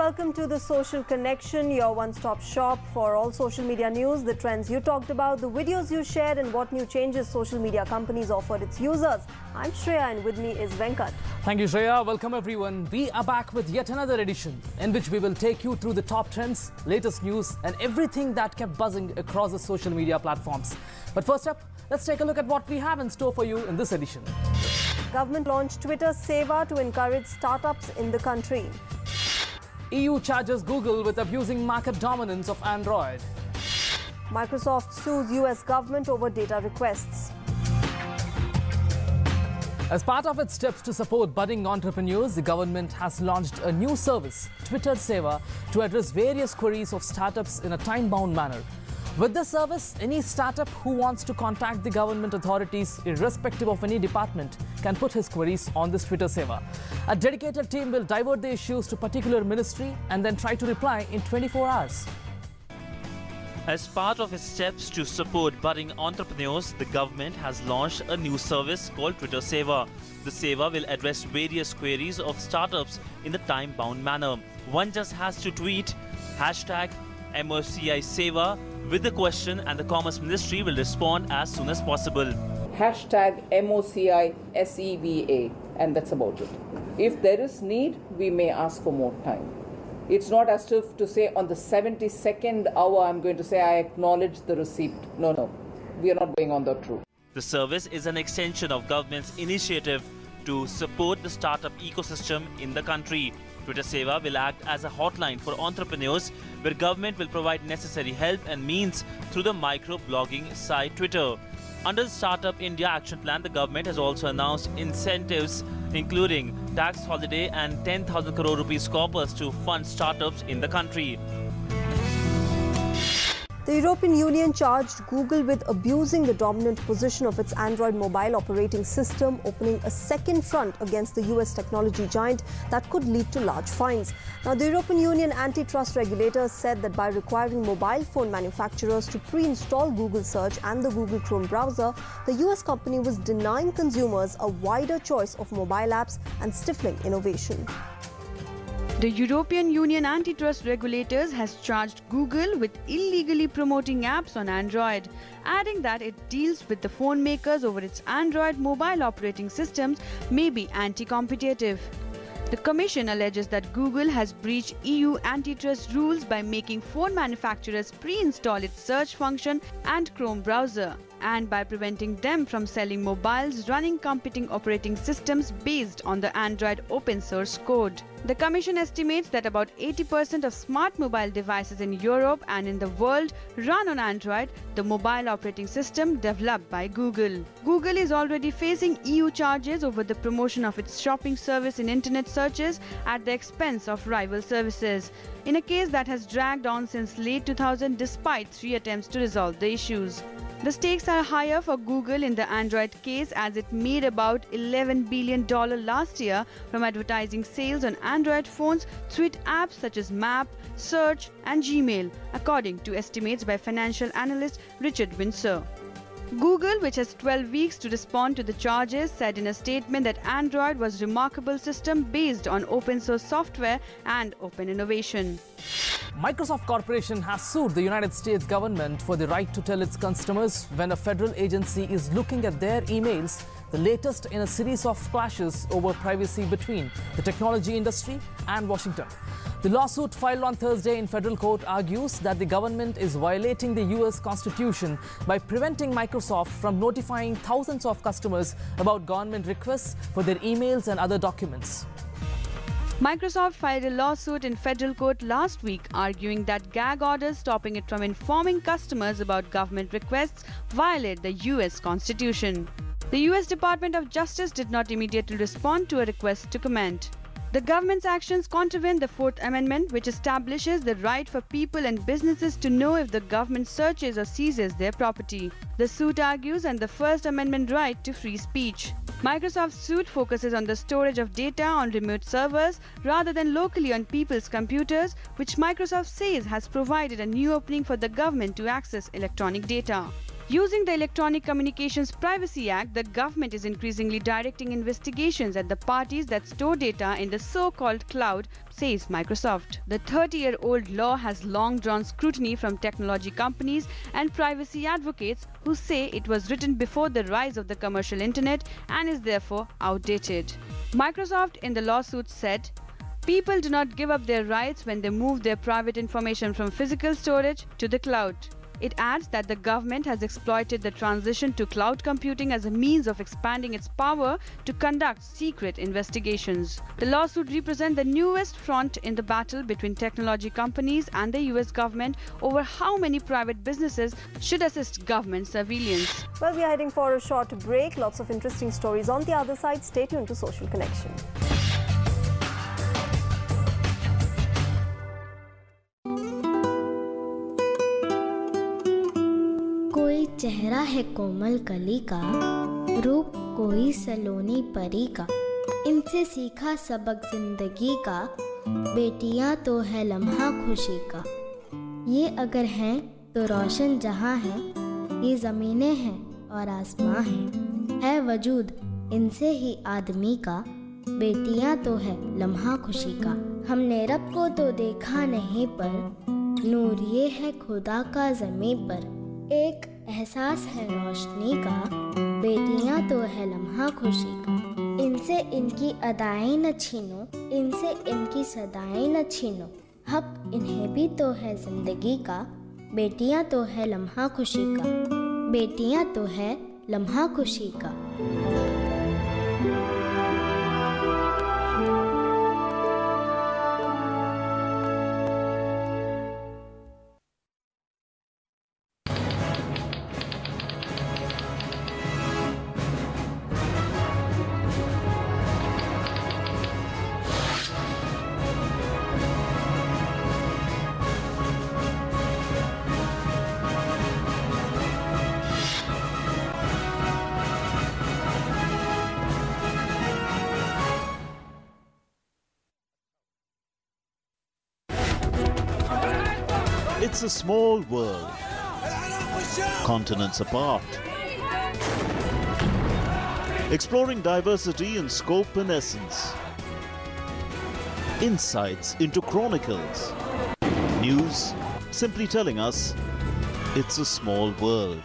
welcome to The Social Connection, your one-stop shop for all social media news, the trends you talked about, the videos you shared and what new changes social media companies offered its users. I'm Shreya and with me is Venkat. Thank you, Shreya. Welcome everyone. We are back with yet another edition in which we will take you through the top trends, latest news and everything that kept buzzing across the social media platforms. But first up, let's take a look at what we have in store for you in this edition. Government launched Twitter Seva to encourage startups in the country. EU charges Google with abusing market dominance of Android. Microsoft sues US government over data requests. As part of its steps to support budding entrepreneurs, the government has launched a new service, Twitter Seva, to address various queries of startups in a time-bound manner. With this service, any startup who wants to contact the government authorities, irrespective of any department, can put his queries on this Twitter Seva. A dedicated team will divert the issues to a particular ministry and then try to reply in 24 hours. As part of its steps to support budding entrepreneurs, the government has launched a new service called Twitter Seva. The Seva will address various queries of startups in a time-bound manner. One just has to tweet #MOCI Seva with the question and the Commerce Ministry will respond as soon as possible. #MOCI SEVA, and that's about it. If there is need, we may ask for more time. It's not as if to say on the 72nd hour I'm going to say I acknowledge the receipt. No. We are not going on that route. The service is an extension of government's initiative to support the startup ecosystem in the country. Twitter Seva will act as a hotline for entrepreneurs where government will provide necessary help and means through the micro-blogging site Twitter. Under the Startup India Action Plan, the government has also announced incentives including tax holiday and 10,000 crore rupees corpus to fund startups in the country. The European Union charged Google with abusing the dominant position of its Android mobile operating system, opening a second front against the US technology giant that could lead to large fines. Now, the European Union antitrust regulators said that by requiring mobile phone manufacturers to pre-install Google Search and the Google Chrome browser, the US company was denying consumers a wider choice of mobile apps and stifling innovation. The European Union antitrust regulators has charged Google with illegally promoting apps on Android, adding that it deals with the phone makers over its Android mobile operating systems may be anti-competitive. The Commission alleges that Google has breached EU antitrust rules by making phone manufacturers pre-install its search function and Chrome browser, and by preventing them from selling mobiles running competing operating systems based on the Android open source code. The Commission estimates that about 80% of smart mobile devices in Europe and in the world run on Android, the mobile operating system developed by Google. Google is already facing EU charges over the promotion of its shopping service in internet searches at the expense of rival services, in a case that has dragged on since late 2000 despite 3 attempts to resolve the issues. The stakes are higher for Google in the Android case as it made about $11 billion last year from advertising sales on Android phones through its apps such as Map, Search and Gmail, according to estimates by financial analyst Richard Windsor. Google, which has 12 weeks to respond to the charges, said in a statement that Android was a remarkable system based on open source software and open innovation. Microsoft Corporation has sued the United States government for the right to tell its customers when a federal agency is looking at their emails, the latest in a series of clashes over privacy between the technology industry and Washington. The lawsuit filed on Thursday in federal court argues that the government is violating the US Constitution by preventing Microsoft from notifying thousands of customers about government requests for their emails and other documents. Microsoft filed a lawsuit in federal court last week arguing that gag orders stopping it from informing customers about government requests violate the US Constitution. The US Department of Justice did not immediately respond to a request to comment. The government's actions contravene the Fourth Amendment, which establishes the right for people and businesses to know if the government searches or seizes their property. The suit argues on the First Amendment right to free speech. Microsoft's suit focuses on the storage of data on remote servers rather than locally on people's computers, which Microsoft says has provided a new opening for the government to access electronic data. Using the Electronic Communications Privacy Act, the government is increasingly directing investigations at the parties that store data in the so-called cloud, says Microsoft. The 30-year-old law has long drawn scrutiny from technology companies and privacy advocates who say it was written before the rise of the commercial internet and is therefore outdated. Microsoft in the lawsuit said, "People do not give up their rights when they move their private information from physical storage to the cloud." It adds that the government has exploited the transition to cloud computing as a means of expanding its power to conduct secret investigations. The lawsuit represents the newest front in the battle between technology companies and the US government over how many private businesses should assist government surveillance. Well, we are heading for a short break. Lots of interesting stories on the other side. Stay tuned to Social Connection. कोई चेहरा है कोमल कली का, रूप कोई सलोनी परी का, इनसे सीखा सबक जिंदगी का, बेटियां तो है लम्हा खुशी का। ये अगर हैं तो रोशन जहां है, ये ज़मीनें हैं और आसमां है वजूद इनसे ही आदमी का, बेटियां तो है लम्हा खुशी का। हमने रब को तो देखा नहीं पर नूर ये है खुदा का ज़मीं पर, एक एहसास है रोशनी का, बेटियां तो है लम्हा खुशी का। इनसे इनकी अदाएं न छीनो, इनसे इनकी सदाएं न छीनो, हक इन्हें भी तो है जिंदगी का, बेटियां तो है लम्हा खुशी का, बेटियां तो है लम्हा खुशी का। It's a small world, continents apart, exploring diversity in scope and essence, insights into chronicles, news simply telling us it's a small world.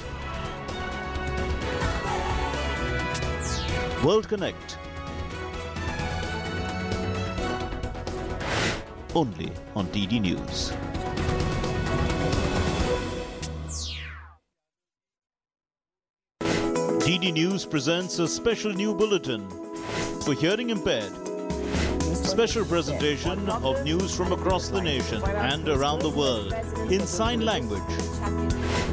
World Connect, only on DD News. DD News presents a special new bulletin for hearing impaired. Special presentation of news from across the nation and around the world in sign language.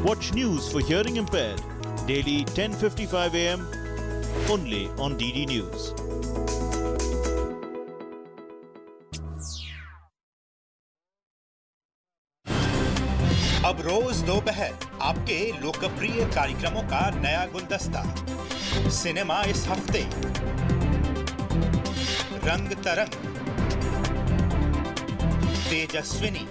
Watch news for hearing impaired daily 10:55 AM only on DD News. अब रोज दोपहर आपके लोकप्रिय कार्यक्रमों का नया गुलदस्ता। Cinema इस हफ्ते, रंग तरंग, तेजस्विनी,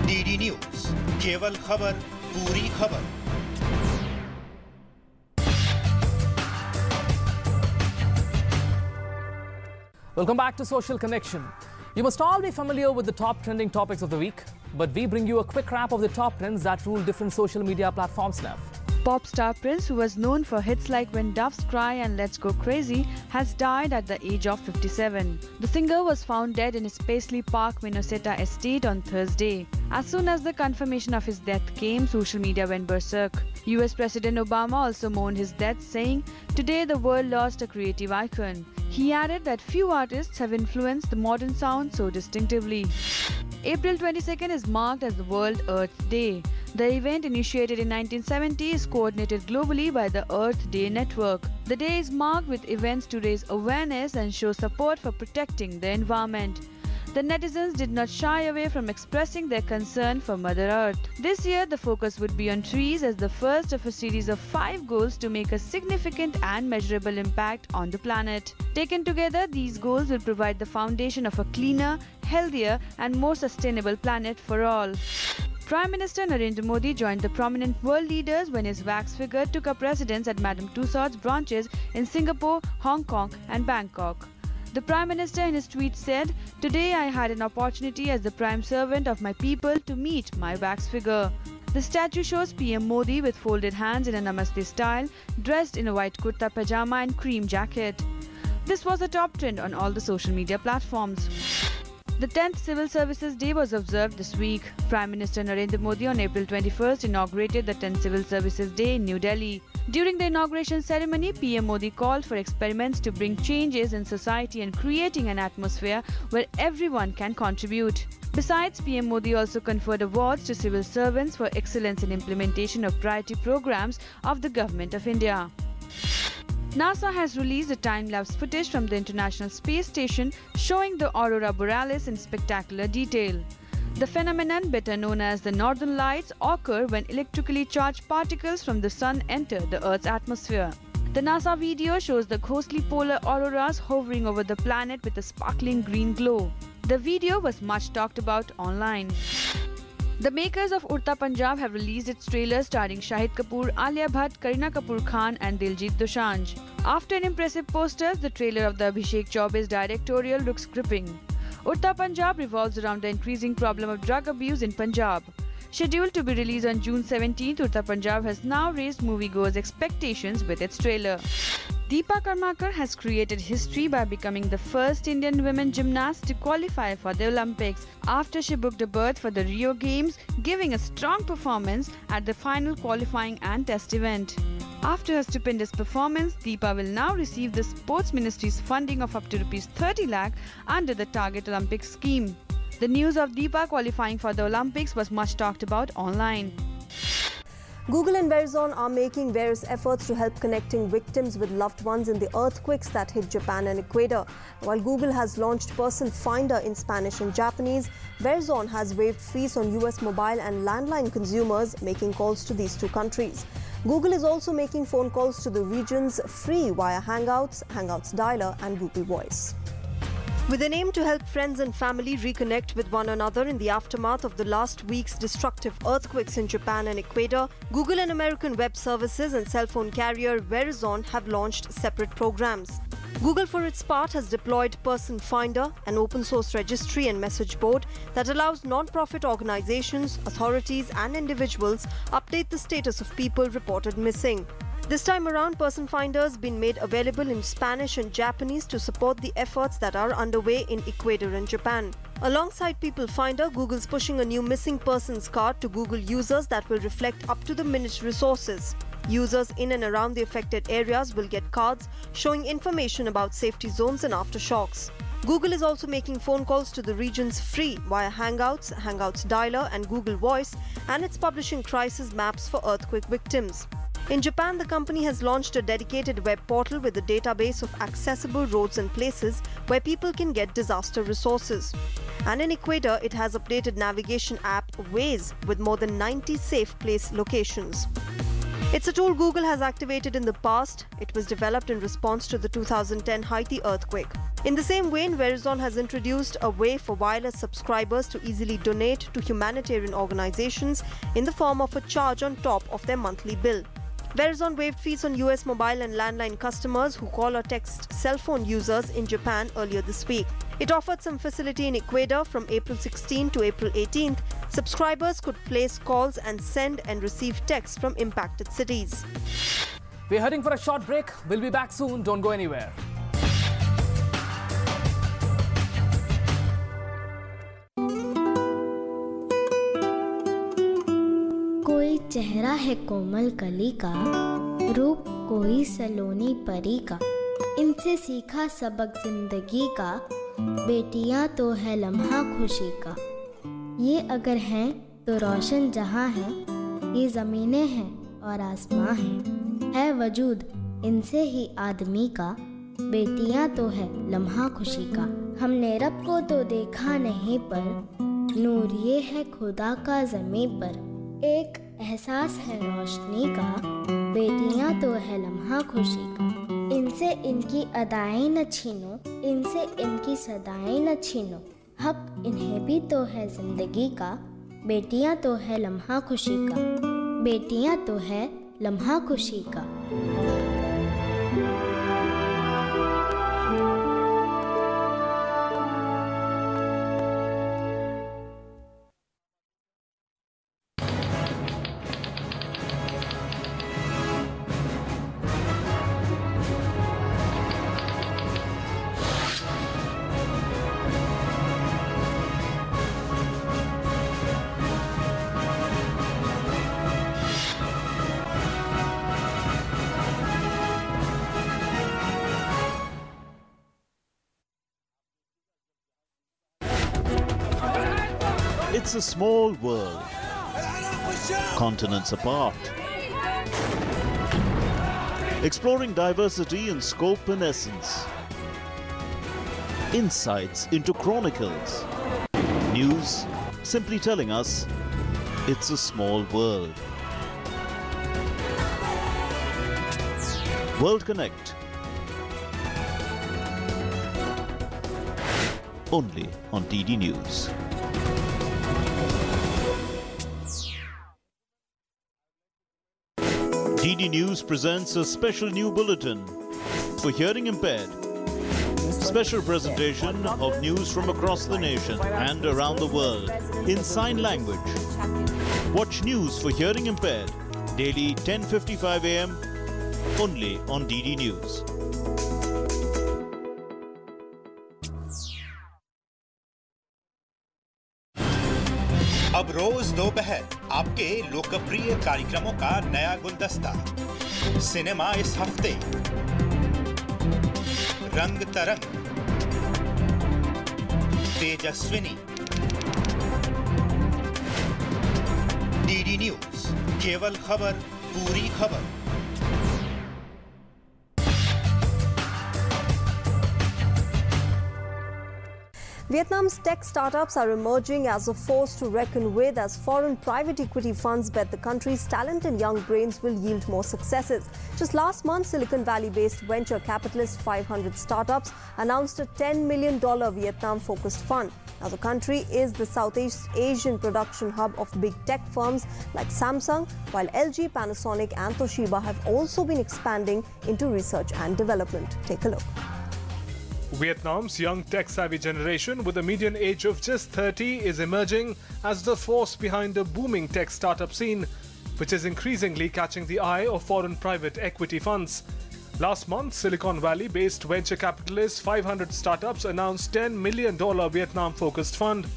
डीडी न्यूज, केवल खबर पूरी खबर। Welcome back to Social Connection. You must all be familiar with the top trending topics of the week, but we bring you a quick wrap of the top trends that rule different social media platforms now. Pop star Prince, who was known for hits like When Doves Cry and Let's Go Crazy, has died at the age of 57. The singer was found dead in his Paisley Park, Minnesota estate on Thursday. As soon as the confirmation of his death came, social media went berserk. US President Obama also mourned his death, saying, "Today the world lost a creative icon." He added that few artists have influenced the modern sound so distinctively. April 22nd is marked as the World Earth Day. The event, initiated in 1970, is coordinated globally by the Earth Day Network. The day is marked with events to raise awareness and show support for protecting the environment. The netizens did not shy away from expressing their concern for Mother Earth. This year, the focus would be on trees as the first of a series of 5 goals to make a significant and measurable impact on the planet. Taken together, these goals will provide the foundation of a cleaner, healthier, and more sustainable planet for all. Prime Minister Narendra Modi joined the prominent world leaders when his wax figure took up residence at Madame Tussauds branches in Singapore, Hong Kong and Bangkok. The Prime Minister in his tweet said, "Today I had an opportunity as the prime servant of my people to meet my wax figure." The statue shows PM Modi with folded hands in a Namaste style, dressed in a white kurta pajama and cream jacket. This was a top trend on all the social media platforms. The 10th Civil Services Day was observed this week. Prime Minister Narendra Modi on April 21st inaugurated the 10th Civil Services Day in New Delhi. During the inauguration ceremony, PM Modi called for experiments to bring changes in society and creating an atmosphere where everyone can contribute. Besides, PM Modi also conferred awards to civil servants for excellence in implementation of priority programs of the Government of India. NASA has released a time-lapse footage from the International Space Station showing the aurora borealis in spectacular detail. The phenomenon, better known as the Northern Lights, occur when electrically charged particles from the Sun enter the Earth's atmosphere. The NASA video shows the ghostly polar auroras hovering over the planet with a sparkling green glow. The video was much talked about online. The makers of Udta Punjab have released its trailer starring Shahid Kapoor, Alia Bhatt, Kareena Kapoor Khan and Diljit Dosanjh. After an impressive poster, the trailer of the Abhishek Chaube's directorial looks gripping. Udta Punjab revolves around the increasing problem of drug abuse in Punjab. Scheduled to be released on June 17th, Udta Punjab has now raised moviegoers' expectations with its trailer. Deepa Karmakar has created history by becoming the first Indian women gymnast to qualify for the Olympics after she booked a berth for the Rio Games, giving a strong performance at the final qualifying and test event. After her stupendous performance, Deepa will now receive the Sports Ministry's funding of up to ₹30 lakh under the Target Olympics scheme. The news of Deepa qualifying for the Olympics was much talked about online. Google and Verizon are making various efforts to help connecting victims with loved ones in the earthquakes that hit Japan and Ecuador. While Google has launched Person Finder in Spanish and Japanese, Verizon has waived fees on US mobile and landline consumers making calls to these two countries. Google is also making phone calls to the regions free via Hangouts, Hangouts Dialer and Google Voice. With an aim to help friends and family reconnect with one another in the aftermath of the last week's destructive earthquakes in Japan and Ecuador, Google and American web services and cell phone carrier Verizon have launched separate programs. Google, for its part, has deployed Person Finder, an open-source registry and message board that allows non-profit organizations, authorities and individuals update the status of people reported missing. This time around, Person Finder has been made available in Spanish and Japanese to support the efforts that are underway in Ecuador and Japan. Alongside People Finder, Google's pushing a new missing persons card to Google users that will reflect up-to-the-minute resources. Users in and around the affected areas will get cards showing information about safety zones and aftershocks. Google is also making phone calls to the regions free via Hangouts, Hangouts Dialer and Google Voice, and it's publishing crisis maps for earthquake victims. In Japan, the company has launched a dedicated web portal with a database of accessible roads and places where people can get disaster resources. And in Ecuador, it has updated navigation app Waze with more than 90 safe place locations. It's a tool Google has activated in the past. It was developed in response to the 2010 Haiti earthquake. In the same vein, Verizon has introduced a way for wireless subscribers to easily donate to humanitarian organizations in the form of a charge on top of their monthly bill. Verizon waived fees on US mobile and landline customers who call or text cell phone users in Japan earlier this week. It offered some facility in Ecuador from April 16 to April 18th. Subscribers could place calls and send and receive texts from impacted cities. We're heading for a short break. We'll be back soon. Don't go anywhere. कोई चेहरा है कोमल कली का, रूप कोई सलोनी परी का, इनसे सीखा सबक जिंदगी का, बेटियां तो है लम्हा खुशी का। ये अगर हैं तो रोशन जहां है, ये ज़मीनें हैं और आसमां हैं, है वजूद इनसे ही आदमी का, बेटियां तो है लम्हा खुशी का। हमने रब को तो देखा नहीं पर नूर ये है खुदा का ज़मीं पर, एक एहसास है रोशनी का, बेटियां तो है लम्हा खुशी का। इनसे इनकी अदाएं न छीनो, इनसे इनकी सदाएं न छीनो, हक इन्हें भी तो है जिंदगी का, बेटियां तो है लम्हा खुशी का, बेटियां तो है लम्हा खुशी का। It's a small world, continents apart, exploring diversity in scope and essence, insights into chronicles, news simply telling us it's a small world. World Connect, only on DD News. DD News presents a special new bulletin for hearing impaired. Special presentation of news from across the nation and around the world in sign language. Watch news for hearing impaired daily 10:55 AM only on DD News. अब रोज दोपहर आपके लोकप्रिय कार्यक्रमों का नया गुलदस्ता। Cinema इस हफ्ते, रंग तरंग, तेजस्विनी, डीडी न्यूज, केवल खबर पूरी खबर। Vietnam's tech startups are emerging as a force to reckon with as foreign private equity funds bet the country's talent and young brains will yield more successes. Just last month, Silicon Valley-based venture capitalist 500 Startups announced a $10 million Vietnam-focused fund. Now, the country is the Southeast Asian production hub of big tech firms like Samsung, while LG, Panasonic and Toshiba have also been expanding into research and development. Take a look. Vietnam's young tech-savvy generation with a median age of just 30 is emerging as the force behind the booming tech startup scene, which is increasingly catching the eye of foreign private equity funds. Last month, Silicon Valley-based venture capitalist 500 Startups announced $10 million Vietnam-focused fund.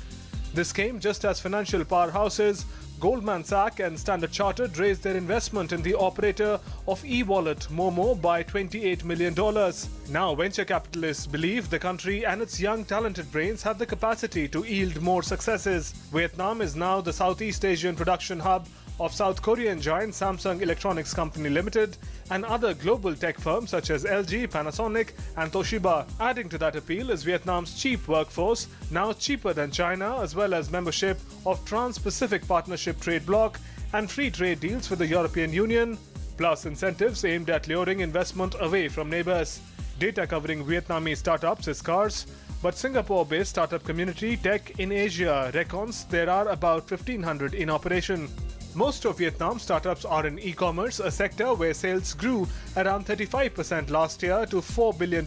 This came just as financial powerhouses Goldman Sachs and Standard Chartered raised their investment in the operator of e-wallet Momo by $28 million. Now, venture capitalists believe the country and its young talented brains have the capacity to yield more successes. Vietnam is now the Southeast Asian production hub of South Korean giant Samsung Electronics Company Limited and other global tech firms such as LG, Panasonic and Toshiba. Adding to that appeal is Vietnam's cheap workforce, now cheaper than China, as well as membership of Trans-Pacific Partnership Trade Bloc and free trade deals with the European Union, plus incentives aimed at luring investment away from neighbors. Data covering Vietnamese startups is scarce, but Singapore-based startup community Tech in Asia reckons there are about 1,500 in operation. Most of Vietnam's startups are in e-commerce, a sector where sales grew around 35% last year to $4 billion,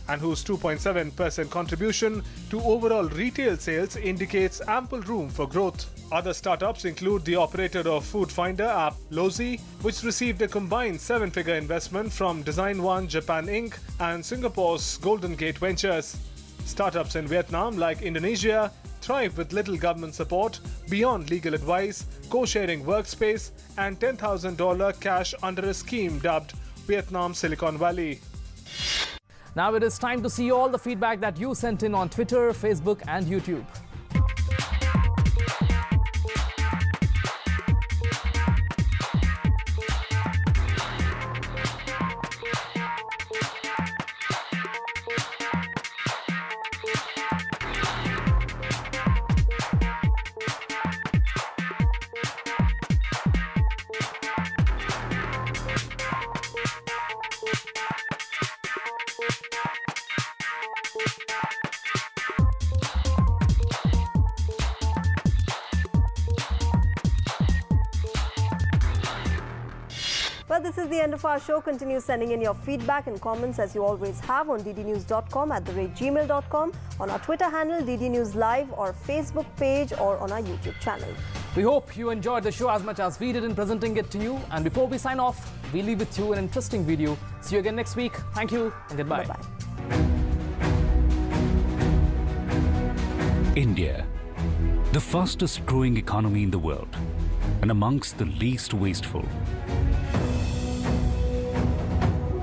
and whose 2.7% contribution to overall retail sales indicates ample room for growth. Other startups include the operator of food finder app Lozi, which received a combined 7-figure investment from Design One Japan Inc. and Singapore's Golden Gate Ventures. Startups in Vietnam, like Indonesia, thrive with little government support, beyond legal advice, co-sharing workspace, and $10,000 cash under a scheme dubbed Vietnam Silicon Valley. Now it is time to see all the feedback that you sent in on Twitter, Facebook, and YouTube. Well, this is the end of our show. Continue sending in your feedback and comments as you always have on ddnews.com, @gmail.com, on our Twitter handle DD News Live, or Facebook page, or on our YouTube channel. We hope you enjoyed the show as much as we did in presenting it to you. And before we sign off, we leave with you an interesting video. See you again next week. Thank you and goodbye. Bye-bye. India, the fastest growing economy in the world and amongst the least wasteful.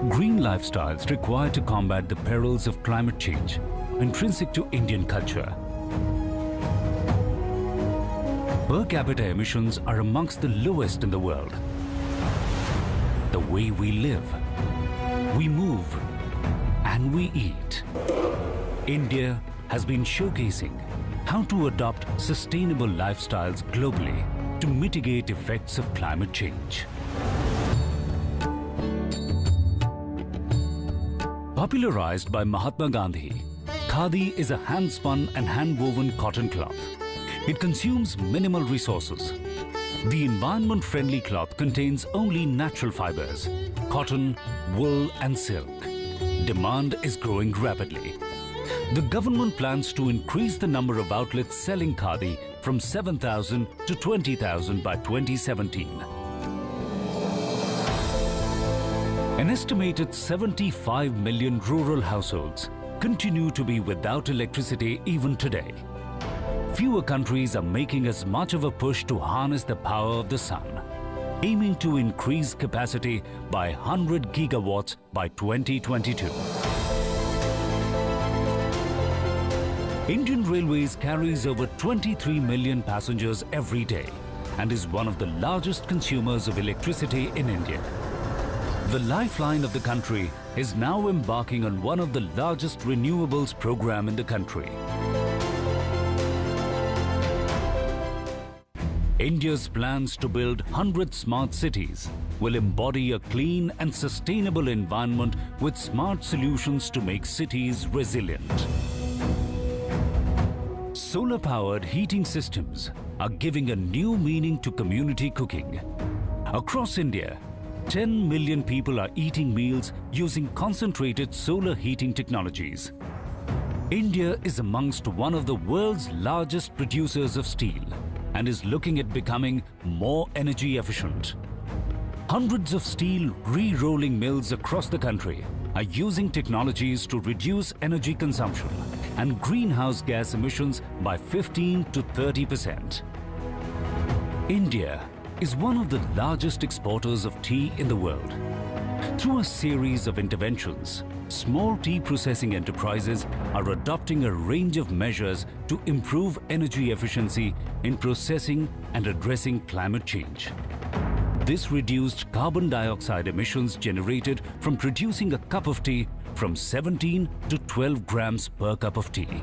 Green lifestyles required to combat the perils of climate change, intrinsic to Indian culture. Per capita emissions are amongst the lowest in the world. The way we live, we move, and we eat. India has been showcasing how to adopt sustainable lifestyles globally to mitigate effects of climate change. Popularized by Mahatma Gandhi, Khadi is a hand-spun and hand-woven cotton cloth. It consumes minimal resources. The environment-friendly cloth contains only natural fibers, cotton, wool and silk. Demand is growing rapidly. The government plans to increase the number of outlets selling Khadi from 7,000 to 20,000 by 2017. An estimated 75 million rural households continue to be without electricity even today. Fewer countries are making as much of a push to harness the power of the sun, aiming to increase capacity by 100 gigawatts by 2022. Indian Railways carries over 23 million passengers every day and is one of the largest consumers of electricity in India. The lifeline of the country is now embarking on one of the largest renewables program in the country. India's plans to build 100 smart cities will embody a clean and sustainable environment with smart solutions to make cities resilient. Solar-powered heating systems are giving a new meaning to community cooking. Across India, 10 million people are eating meals using concentrated solar heating technologies. India is amongst one of the world's largest producers of steel and is looking at becoming more energy efficient. Hundreds of steel re-rolling mills across the country are using technologies to reduce energy consumption and greenhouse gas emissions by 15 to 30%. India is one of the largest exporters of tea in the world. Through a series of interventions, small tea processing enterprises are adopting a range of measures to improve energy efficiency in processing and addressing climate change. This reduced carbon dioxide emissions generated from producing a cup of tea from 17 to 12 grams per cup of tea.